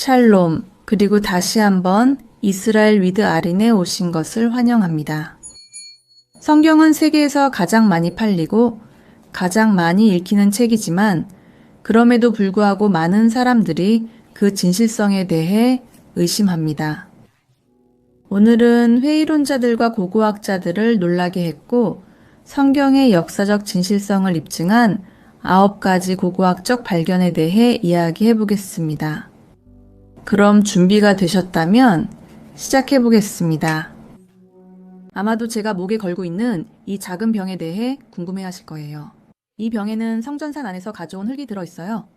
샬롬, 그리고 다시 한번 이스라엘 위드 아린에 오신 것을 환영합니다. 성경은 세계에서 가장 많이 팔리고 가장 많이 읽히는 책이지만 그럼에도 불구하고 많은 사람들이 그 진실성에 대해 의심합니다. 오늘은 회의론자들과 고고학자들을 놀라게 했고 성경의 역사적 진실성을 입증한 9가지 고고학적 발견에 대해 이야기해 보겠습니다. 그럼 준비가 되셨다면 시작해 보겠습니다. 아마도 제가 목에 걸고 있는 이 작은 병에 대해 궁금해 하실 거예요. 이 병에는 성전산 안에서 가져온 흙이 들어있어요.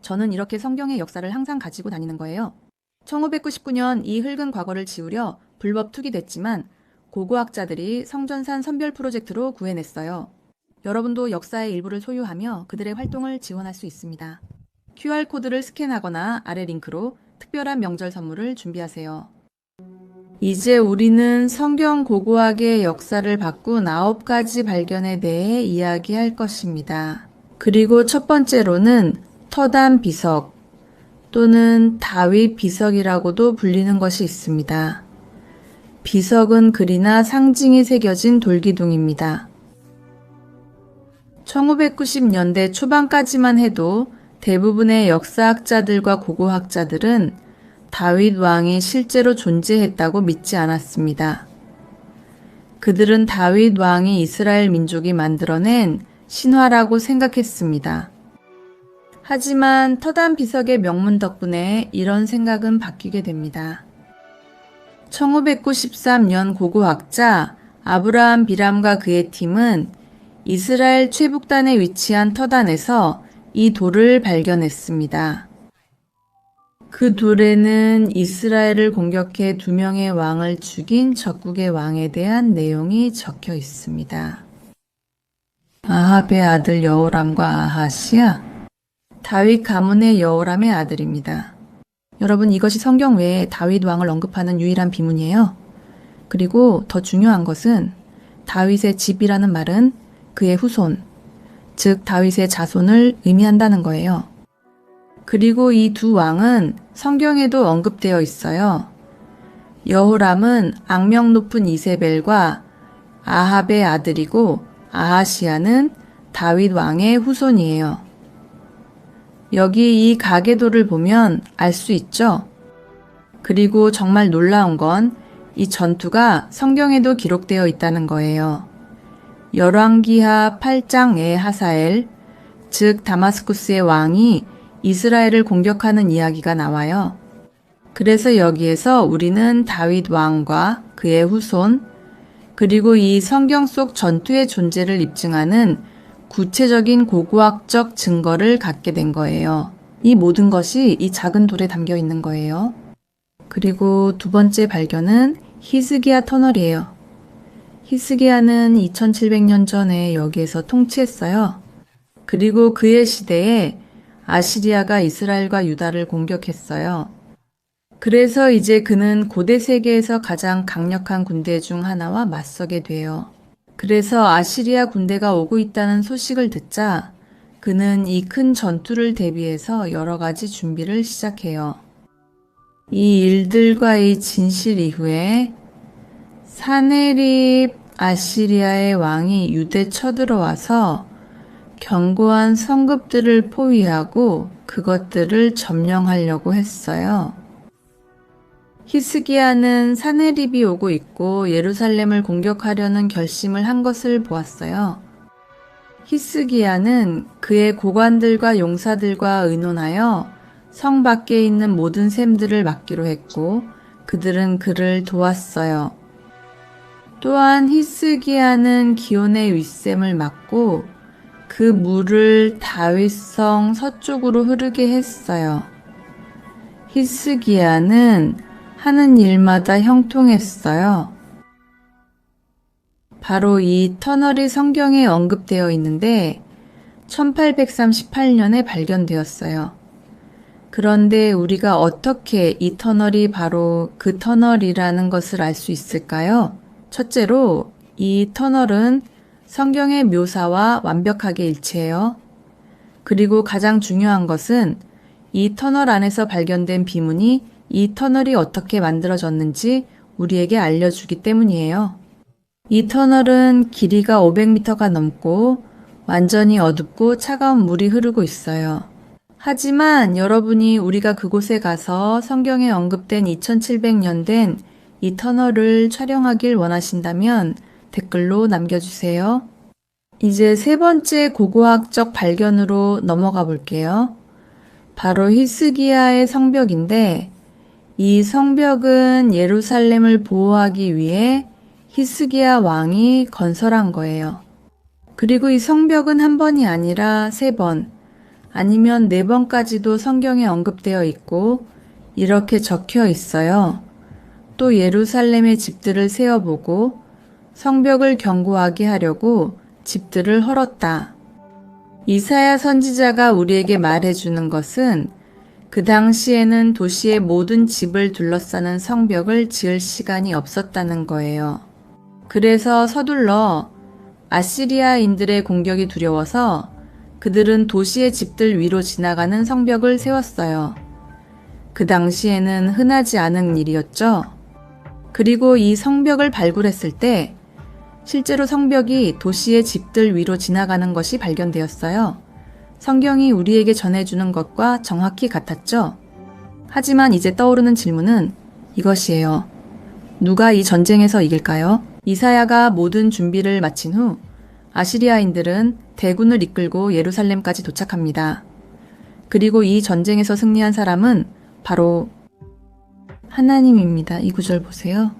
저는 이렇게 성경의 역사를 항상 가지고 다니는 거예요. 1999년 이 흙은 과거를 지우려 불법 투기됐지만 고고학자들이 성전산 선별 프로젝트로 구해냈어요. 여러분도 역사의 일부를 소유하며 그들의 활동을 지원할 수 있습니다. QR코드를 스캔하거나 아래 링크로 특별한 명절 선물을 준비하세요. 이제 우리는 성경 고고학의 역사를 바꾼 9가지 발견에 대해 이야기할 것입니다. 그리고 첫 번째로는 터단 비석 또는 다윗 비석이라고도 불리는 것이 있습니다. 비석은 글이나 상징이 새겨진 돌기둥입니다. 1990년대 초반까지만 해도 대부분의 역사학자들과 고고학자들은 다윗 왕이 실제로 존재했다고 믿지 않았습니다. 그들은 다윗 왕이 이스라엘 민족이 만들어낸 신화라고 생각했습니다. 하지만 터단 비석의 명문 덕분에 이런 생각은 바뀌게 됩니다. 1993년 고고학자 아브라함 비람과 그의 팀은 이스라엘 최북단에 위치한 터단에서 이 돌을 발견했습니다. 그 돌에는 이스라엘을 공격해 2명의 왕을 죽인 적국의 왕에 대한 내용이 적혀 있습니다. 아합의 아들 여호람과 아하시야, 다윗 가문의 여호람의 아들입니다. 여러분, 이것이 성경 외에 다윗 왕을 언급하는 유일한 비문이에요. 그리고 더 중요한 것은 다윗의 집이라는 말은 그의 후손, 즉 다윗의 자손을 의미한다는 거예요. 그리고 이 두 왕은 성경에도 언급되어 있어요. 여호람은 악명 높은 이세벨과 아합의 아들이고 아하시야는 다윗 왕의 후손이에요. 여기 이 가계도를 보면 알 수 있죠? 그리고 정말 놀라운 건 이 전투가 성경에도 기록되어 있다는 거예요. 열왕기하 8장의 하사엘, 즉 다마스쿠스의 왕이 이스라엘을 공격하는 이야기가 나와요. 그래서 여기에서 우리는 다윗 왕과 그의 후손, 그리고 이 성경 속 전투의 존재를 입증하는 구체적인 고고학적 증거를 갖게 된 거예요. 이 모든 것이 이 작은 돌에 담겨 있는 거예요. 그리고 두 번째 발견은 히스기야 터널이에요. 히스기야는 2700년 전에 여기에서 통치했어요. 그리고 그의 시대에 아시리아가 이스라엘과 유다를 공격했어요. 그래서 이제 그는 고대 세계에서 가장 강력한 군대 중 하나와 맞서게 돼요. 그래서 아시리아 군대가 오고 있다는 소식을 듣자 그는 이 큰 전투를 대비해서 여러 가지 준비를 시작해요. 이 일들과의 진실 이후에 사네립 아시리아의 왕이 유대 쳐들어와서 견고한 성읍들을 포위하고 그것들을 점령하려고 했어요. 히스기야는 사네립이 오고 있고 예루살렘을 공격하려는 결심을 한 것을 보았어요. 히스기야는 그의 고관들과 용사들과 의논하여 성 밖에 있는 모든 샘들을 막기로 했고 그들은 그를 도왔어요. 또한 히스기야는 기온의 윗샘을 막고 그 물을 다윗성 서쪽으로 흐르게 했어요. 히스기야는 하는 일마다 형통했어요. 바로 이 터널이 성경에 언급되어 있는데 1838년에 발견되었어요. 그런데 우리가 어떻게 이 터널이 바로 그 터널이라는 것을 알 수 있을까요? 첫째로 이 터널은 성경의 묘사와 완벽하게 일치해요. 그리고 가장 중요한 것은 이 터널 안에서 발견된 비문이 이 터널이 어떻게 만들어졌는지 우리에게 알려주기 때문이에요. 이 터널은 길이가 500m가 넘고 완전히 어둡고 차가운 물이 흐르고 있어요. 하지만 여러분이 우리가 그곳에 가서 성경에 언급된 2700년 된 이 터널을 촬영하길 원하신다면 댓글로 남겨주세요. 이제 세 번째 고고학적 발견으로 넘어가 볼게요. 바로 히스기야의 성벽인데 이 성벽은 예루살렘을 보호하기 위해 히스기야 왕이 건설한 거예요. 그리고 이 성벽은 한 번이 아니라 3번, 아니면 4번까지도 성경에 언급되어 있고 이렇게 적혀 있어요. 또 예루살렘의 집들을 세어보고 성벽을 견고하게 하려고 집들을 헐었다. 이사야 선지자가 우리에게 말해주는 것은 그 당시에는 도시의 모든 집을 둘러싸는 성벽을 지을 시간이 없었다는 거예요. 그래서 서둘러 아시리아인들의 공격이 두려워서 그들은 도시의 집들 위로 지나가는 성벽을 세웠어요. 그 당시에는 흔하지 않은 일이었죠. 그리고 이 성벽을 발굴했을 때 실제로 성벽이 도시의 집들 위로 지나가는 것이 발견되었어요. 성경이 우리에게 전해주는 것과 정확히 같았죠. 하지만 이제 떠오르는 질문은 이것이에요. 누가 이 전쟁에서 이길까요? 이사야가 모든 준비를 마친 후 아시리아인들은 대군을 이끌고 예루살렘까지 도착합니다. 그리고 이 전쟁에서 승리한 사람은 바로 하나님입니다. 이 구절 보세요.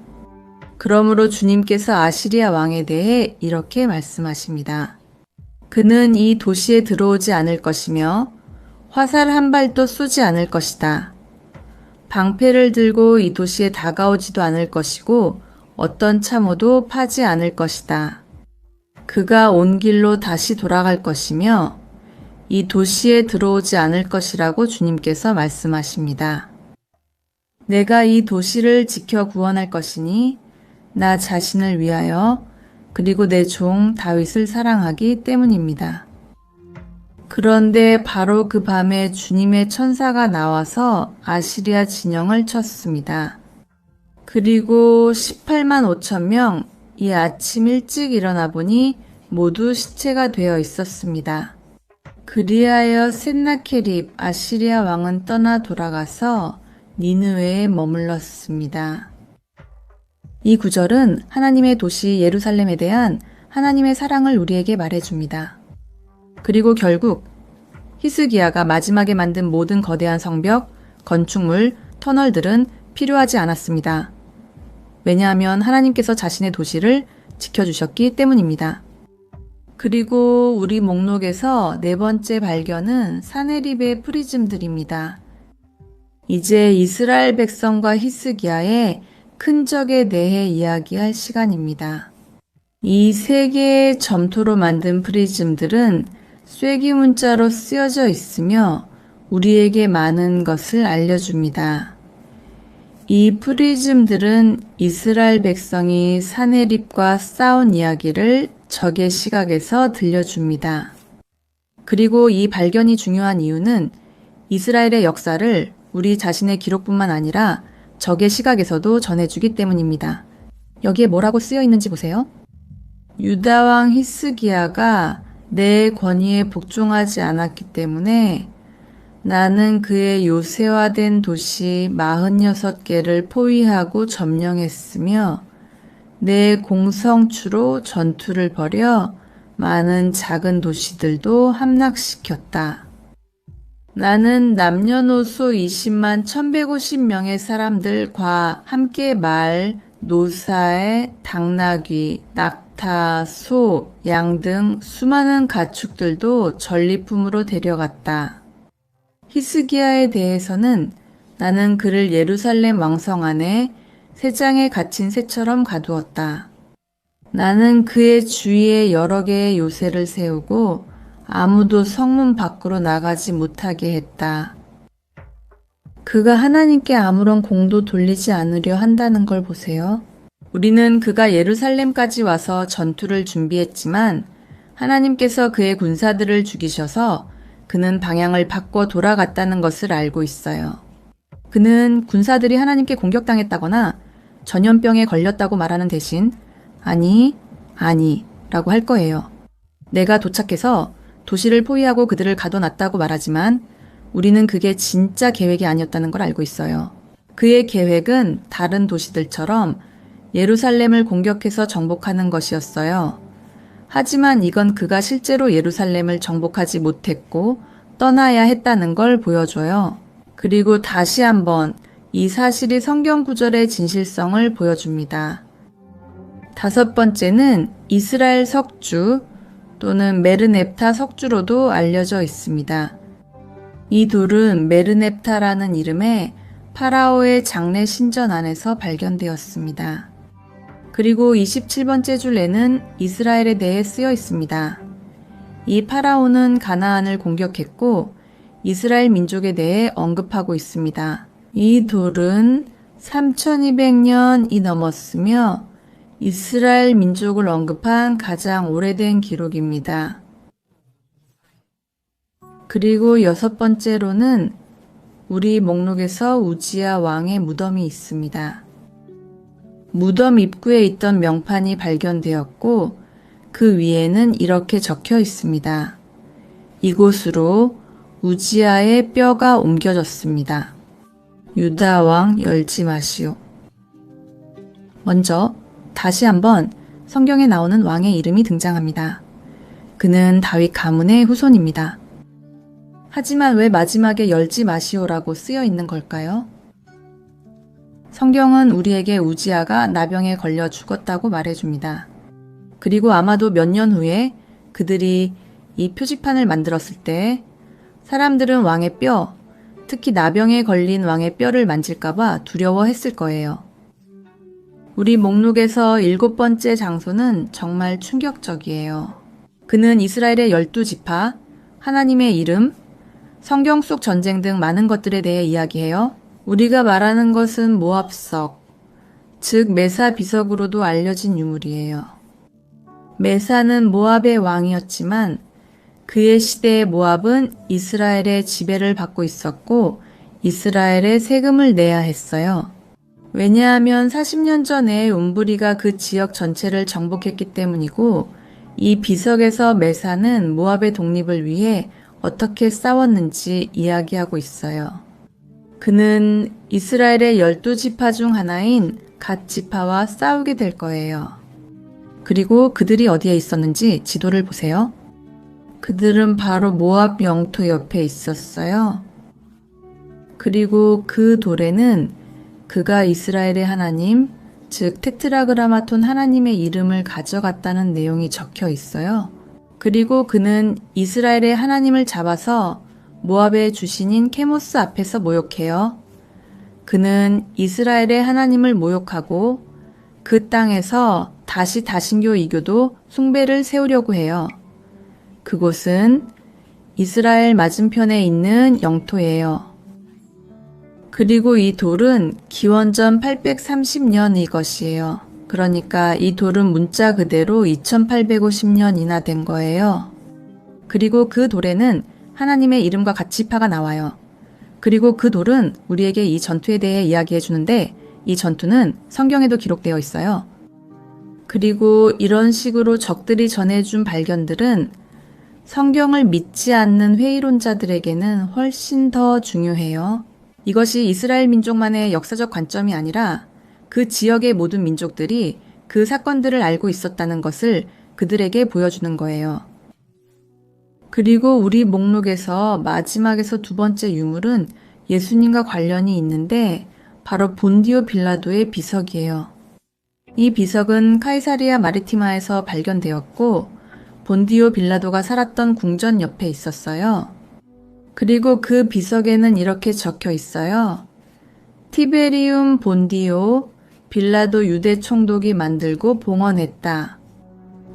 그러므로 주님께서 아시리아 왕에 대해 이렇게 말씀하십니다. 그는 이 도시에 들어오지 않을 것이며 화살 한 발도 쏘지 않을 것이다. 방패를 들고 이 도시에 다가오지도 않을 것이고 어떤 참호도 파지 않을 것이다. 그가 온 길로 다시 돌아갈 것이며 이 도시에 들어오지 않을 것이라고 주님께서 말씀하십니다. 내가 이 도시를 지켜 구원할 것이니 나 자신을 위하여 그리고 내 종 다윗을 사랑하기 때문입니다. 그런데 바로 그 밤에 주님의 천사가 나와서 아시리아 진영을 쳤습니다. 그리고 18만 5천 명, 이 아침 일찍 일어나 보니 모두 시체가 되어 있었습니다. 그리하여 셋나케립 아시리아 왕은 떠나 돌아가서 니느웨에 머물렀습니다. 이 구절은 하나님의 도시 예루살렘에 대한 하나님의 사랑을 우리에게 말해줍니다. 그리고 결국 히스기야가 마지막에 만든 모든 거대한 성벽, 건축물, 터널들은 필요하지 않았습니다. 왜냐하면 하나님께서 자신의 도시를 지켜주셨기 때문입니다. 그리고 우리 목록에서 4번째 발견은 사네립의 프리즘들입니다. 이제 이스라엘 백성과 히스기야의 큰 적에 대해 이야기할 시간입니다. 이 3개의 점토로 만든 프리즘들은 쐐기 문자로 쓰여져 있으며 우리에게 많은 것을 알려줍니다. 이 프리즘들은 이스라엘 백성이 사네립과 싸운 이야기를 적의 시각에서 들려줍니다. 그리고 이 발견이 중요한 이유는 이스라엘의 역사를 우리 자신의 기록뿐만 아니라 적의 시각에서도 전해주기 때문입니다. 여기에 뭐라고 쓰여 있는지 보세요. 유다왕 히스기야가 내 권위에 복종하지 않았기 때문에 나는 그의 요새화된 도시 46개를 포위하고 점령했으며 내 공성추로 전투를 벌여 많은 작은 도시들도 함락시켰다. 나는 남녀노소 20만 1150명의 사람들과 함께 말, 노사에 당나귀, 낙타, 소, 양 등 수많은 가축들도 전리품으로 데려갔다. 히스기야에 대해서는 나는 그를 예루살렘 왕성 안에 새장에 갇힌 새처럼 가두었다. 나는 그의 주위에 여러 개의 요새를 세우고 아무도 성문 밖으로 나가지 못하게 했다. 그가 하나님께 아무런 공도 돌리지 않으려 한다는 걸 보세요. 우리는 그가 예루살렘까지 와서 전투를 준비했지만 하나님께서 그의 군사들을 죽이셔서 그는 방향을 바꿔 돌아갔다는 것을 알고 있어요. 그는 군사들이 하나님께 공격당했다거나 전염병에 걸렸다고 말하는 대신 아니 라고 할 거예요. 내가 도착해서 도시를 포위하고 그들을 가둬놨다고 말하지만 우리는 그게 진짜 계획이 아니었다는 걸 알고 있어요. 그의 계획은 다른 도시들처럼 예루살렘을 공격해서 정복하는 것이었어요. 하지만 이건 그가 실제로 예루살렘을 정복하지 못했고 떠나야 했다는 걸 보여줘요. 그리고 다시 한번 이 사실이 성경 구절의 진실성을 보여줍니다. 다섯 번째는 이스라엘 석주 또는 메르넵타 석주로도 알려져 있습니다. 이 돌은 메르넵타라는 이름의 파라오의 장례 신전 안에서 발견되었습니다. 그리고 27번째 줄에는 이스라엘에 대해 쓰여 있습니다. 이 파라오는 가나안을 공격했고 이스라엘 민족에 대해 언급하고 있습니다. 이 돌은 3200년이 넘었으며 이스라엘 민족을 언급한 가장 오래된 기록입니다. 그리고 여섯 번째로는 우리 목록에서 우지야 왕의 무덤이 있습니다. 무덤 입구에 있던 명판이 발견되었고 그 위에는 이렇게 적혀 있습니다. 이곳으로 우지야의 뼈가 옮겨졌습니다. 유다 왕 열지 마시오. 먼저 다시 한번 성경에 나오는 왕의 이름이 등장합니다. 그는 다윗 가문의 후손입니다. 하지만 왜 마지막에 열지 마시오라고 쓰여 있는 걸까요? 성경은 우리에게 우지야가 나병에 걸려 죽었다고 말해줍니다. 그리고 아마도 몇 년 후에 그들이 이 표지판을 만들었을 때 사람들은 왕의 뼈, 특히 나병에 걸린 왕의 뼈를 만질까봐 두려워했을 거예요. 우리 목록에서 7번째 장소는 정말 충격적이에요. 그는 이스라엘의 12지파, 하나님의 이름, 성경 속 전쟁 등 많은 것들에 대해 이야기해요. 우리가 말하는 것은 모압석, 즉 메사 비석으로도 알려진 유물이에요. 메사는 모압의 왕이었지만 그의 시대의 모압은 이스라엘의 지배를 받고 있었고 이스라엘에 세금을 내야 했어요. 왜냐하면 40년 전에 움브리가 그 지역 전체를 정복했기 때문이고 이 비석에서 메사는 모압의 독립을 위해 어떻게 싸웠는지 이야기하고 있어요. 그는 이스라엘의 12지파 중 하나인 갓 지파와 싸우게 될 거예요. 그리고 그들이 어디에 있었는지 지도를 보세요. 그들은 바로 모압 영토 옆에 있었어요. 그리고 그 돌에는 그가 이스라엘의 하나님, 즉 테트라그라마톤 하나님의 이름을 가져갔다는 내용이 적혀 있어요. 그리고 그는 이스라엘의 하나님을 잡아서 모압의 주신인 케모스 앞에서 모욕해요. 그는 이스라엘의 하나님을 모욕하고 그 땅에서 다시 다신교 이교도 숭배를 세우려고 해요. 그곳은 이스라엘 맞은편에 있는 영토예요. 그리고 이 돌은 기원전 830년의 것이에요. 그러니까 이 돌은 문자 그대로 2850년이나 된 거예요. 그리고 그 돌에는 하나님의 이름과 같이파가 나와요. 그리고 그 돌은 우리에게 이 전투에 대해 이야기해 주는데 이 전투는 성경에도 기록되어 있어요. 그리고 이런 식으로 적들이 전해준 발견들은 성경을 믿지 않는 회의론자들에게는 훨씬 더 중요해요. 이것이 이스라엘 민족만의 역사적 관점이 아니라 그 지역의 모든 민족들이 그 사건들을 알고 있었다는 것을 그들에게 보여주는 거예요. 그리고 우리 목록에서 마지막에서 두 번째 유물은 예수님과 관련이 있는데 바로 본디오 빌라도의 비석이에요. 이 비석은 카이사리아 마리티마에서 발견되었고 본디오 빌라도가 살았던 궁전 옆에 있었어요. 그리고 그 비석에는 이렇게 적혀 있어요. 티베리움 본디오 빌라도 유대 총독이 만들고 봉헌했다.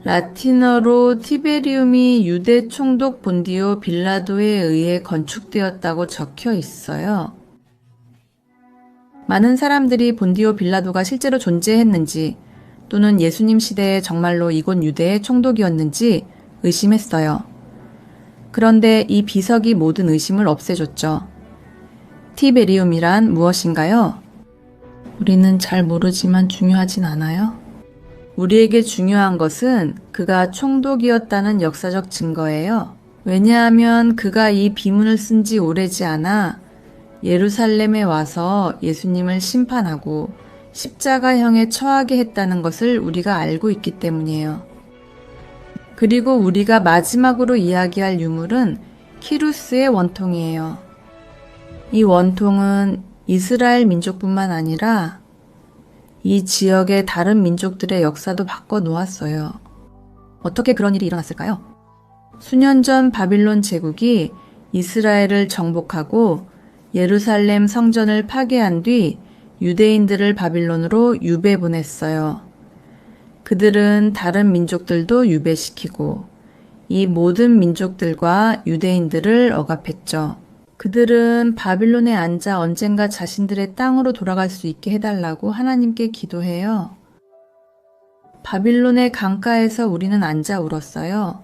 라틴어로 티베리움이 유대 총독 본디오 빌라도에 의해 건축되었다고 적혀 있어요. 많은 사람들이 본디오 빌라도가 실제로 존재했는지 또는 예수님 시대에 정말로 이곳 유대의 총독이었는지 의심했어요. 그런데 이 비석이 모든 의심을 없애줬죠. 티베리움이란 무엇인가요? 우리는 잘 모르지만 중요하진 않아요. 우리에게 중요한 것은 그가 총독이었다는 역사적 증거예요. 왜냐하면 그가 이 비문을 쓴 지 오래지 않아 예루살렘에 와서 예수님을 심판하고 십자가형에 처하게 했다는 것을 우리가 알고 있기 때문이에요. 그리고 우리가 마지막으로 이야기할 유물은 키루스의 원통이에요. 이 원통은 이스라엘 민족뿐만 아니라 이 지역의 다른 민족들의 역사도 바꿔 놓았어요. 어떻게 그런 일이 일어났을까요? 수년 전 바빌론 제국이 이스라엘을 정복하고 예루살렘 성전을 파괴한 뒤 유대인들을 바빌론으로 유배 보냈어요. 그들은 다른 민족들도 유배시키고 이 모든 민족들과 유대인들을 억압했죠. 그들은 바빌론에 앉아 언젠가 자신들의 땅으로 돌아갈 수 있게 해달라고 하나님께 기도해요. 바빌론의 강가에서 우리는 앉아 울었어요.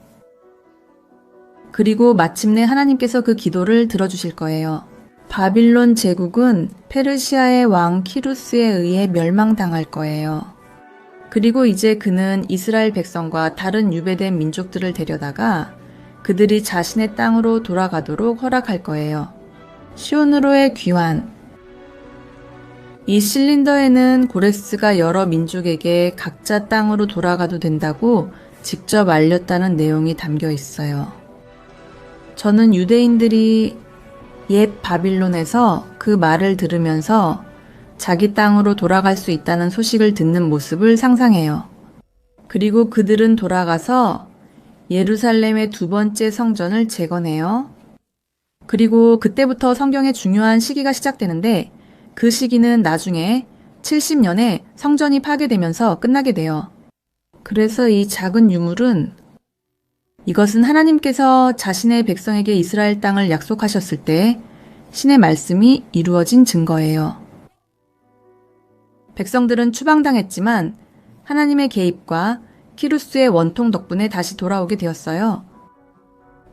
그리고 마침내 하나님께서 그 기도를 들어주실 거예요. 바빌론 제국은 페르시아의 왕 키루스에 의해 멸망당할 거예요. 그리고 이제 그는 이스라엘 백성과 다른 유배된 민족들을 데려다가 그들이 자신의 땅으로 돌아가도록 허락할 거예요. 시온으로의 귀환. 이 실린더에는 고레스가 여러 민족에게 각자 땅으로 돌아가도 된다고 직접 알렸다는 내용이 담겨 있어요. 저는 유대인들이 옛 바빌론에서 그 말을 들으면서 자기 땅으로 돌아갈 수 있다는 소식을 듣는 모습을 상상해요. 그리고 그들은 돌아가서 예루살렘의 두 번째 성전을 재건해요. 그리고 그때부터 성경의 중요한 시기가 시작되는데 그 시기는 나중에 70년에 성전이 파괴되면서 끝나게 돼요. 그래서 이 작은 유물은 이것은 하나님께서 자신의 백성에게 이스라엘 땅을 약속하셨을 때 신의 말씀이 이루어진 증거예요. 백성들은 추방당했지만 하나님의 개입과 키루스의 원통 덕분에 다시 돌아오게 되었어요.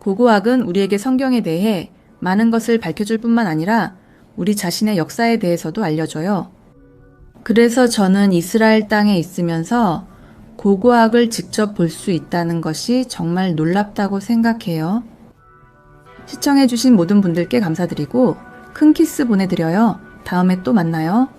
고고학은 우리에게 성경에 대해 많은 것을 밝혀줄 뿐만 아니라 우리 자신의 역사에 대해서도 알려줘요. 그래서 저는 이스라엘 땅에 있으면서 고고학을 직접 볼 수 있다는 것이 정말 놀랍다고 생각해요. 시청해주신 모든 분들께 감사드리고 큰 키스 보내드려요. 다음에 또 만나요.